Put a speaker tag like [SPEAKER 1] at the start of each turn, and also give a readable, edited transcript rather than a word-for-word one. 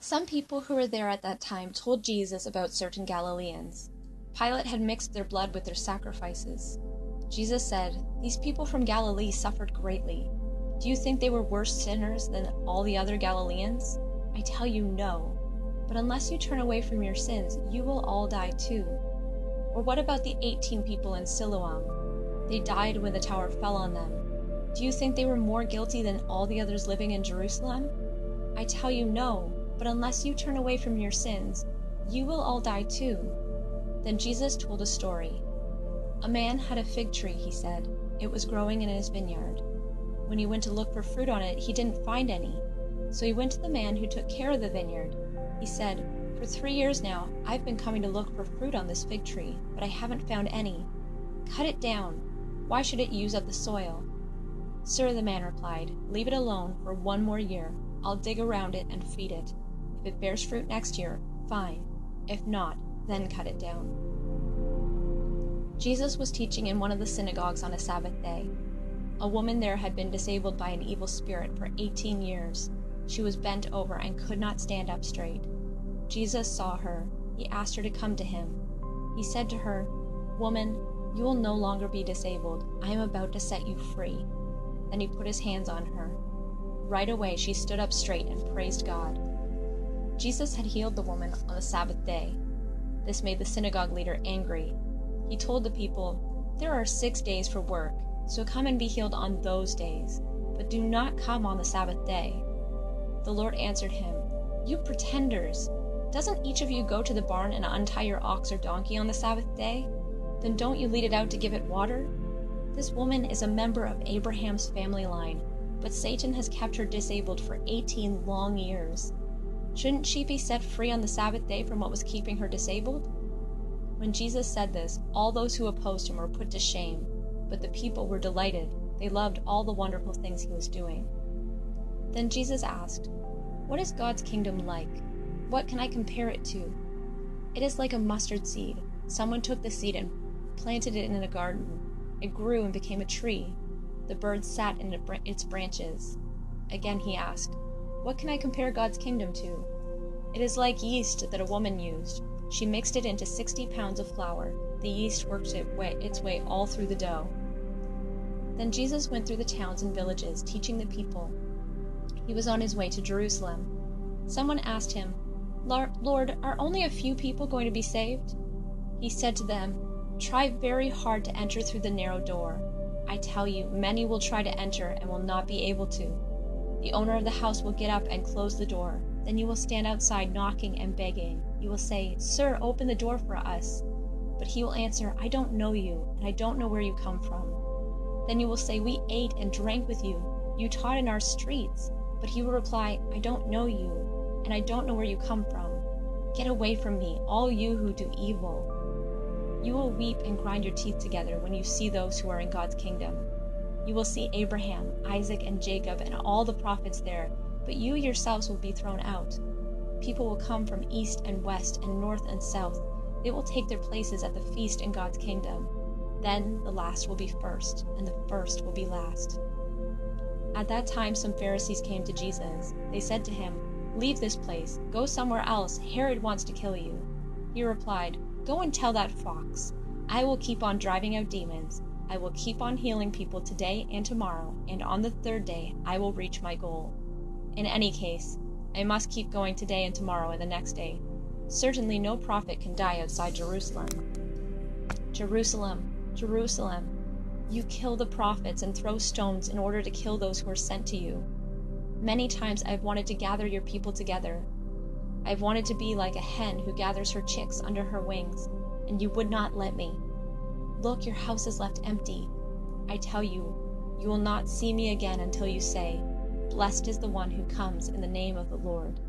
[SPEAKER 1] Some people who were there at that time told Jesus about certain Galileans. Pilate had mixed their blood with their sacrifices. Jesus said, "These people from Galilee suffered greatly. Do you think they were worse sinners than all the other Galileans? I tell you, no. But unless you turn away from your sins, you will all die too." Or what about the 18 people in Siloam? They died when the tower fell on them. Do you think they were more guilty than all the others living in Jerusalem? I tell you, no. But unless you turn away from your sins, you will all die too. Then Jesus told a story. A man had a fig tree, he said. It was growing in his vineyard. When he went to look for fruit on it, he didn't find any. So he went to the man who took care of the vineyard. He said, "For 3 years now, I've been coming to look for fruit on this fig tree, but I haven't found any. Cut it down. Why should it use up the soil?" "Sir," the man replied, "leave it alone for 1 more year. I'll dig around it and feed it. If it bears fruit next year, fine. If not, then cut it down." Jesus was teaching in one of the synagogues on a Sabbath day. A woman there had been disabled by an evil spirit for 18 years. She was bent over and could not stand up straight. Jesus saw her. He asked her to come to him. He said to her, "Woman, you will no longer be disabled. I am about to set you free." Then he put his hands on her. Right away she stood up straight and praised God. Jesus had healed the woman on the Sabbath day. This made the synagogue leader angry. He told the people, "There are 6 days for work, so come and be healed on those days, but do not come on the Sabbath day." The Lord answered him, "You pretenders! Doesn't each of you go to the barn and untie your ox or donkey on the Sabbath day? Then don't you lead it out to give it water? This woman is a member of Abraham's family line, but Satan has kept her disabled for 18 long years. Shouldn't she be set free on the Sabbath day from what was keeping her disabled?" When Jesus said this, all those who opposed him were put to shame, but the people were delighted. They loved all the wonderful things he was doing. Then Jesus asked, "What is God's kingdom like? What can I compare it to? It is like a mustard seed. Someone took the seed and planted it in a garden. It grew and became a tree. The birds sat in its branches." Again he asked, "What can I compare God's kingdom to? It is like yeast that a woman used. She mixed it into 60 pounds of flour. The yeast worked its way all through the dough." Then Jesus went through the towns and villages, teaching the people. He was on his way to Jerusalem. Someone asked him, "Lord, are only a few people going to be saved?" He said to them, "Try very hard to enter through the narrow door. I tell you, many will try to enter and will not be able to. The owner of the house will get up and close the door. Then you will stand outside knocking and begging. You will say, 'Sir, open the door for us.' But he will answer, 'I don't know you, and I don't know where you come from.' Then you will say, 'We ate and drank with you. You taught in our streets.' But he will reply, 'I don't know you, and I don't know where you come from. Get away from me, all you who do evil.' You will weep and grind your teeth together when you see those who are in God's kingdom. You will see Abraham, Isaac, and Jacob, and all the prophets there, but you yourselves will be thrown out. People will come from east and west and north and south. They will take their places at the feast in God's kingdom. Then the last will be first, and the first will be last." At that time some Pharisees came to Jesus. They said to him, "Leave this place. Go somewhere else. Herod wants to kill you." He replied, "Go and tell that fox. I will keep on driving out demons. I will keep on healing people today and tomorrow, and on the 3rd day I will reach my goal. In any case, I must keep going today and tomorrow and the next day. Certainly no prophet can die outside Jerusalem. Jerusalem, Jerusalem, you kill the prophets and throw stones in order to kill those who are sent to you. Many times I have wanted to gather your people together. I have wanted to be like a hen who gathers her chicks under her wings, and you would not let me. Look, your house is left empty. I tell you, you will not see me again until you say, 'Blessed is the one who comes in the name of the Lord.'"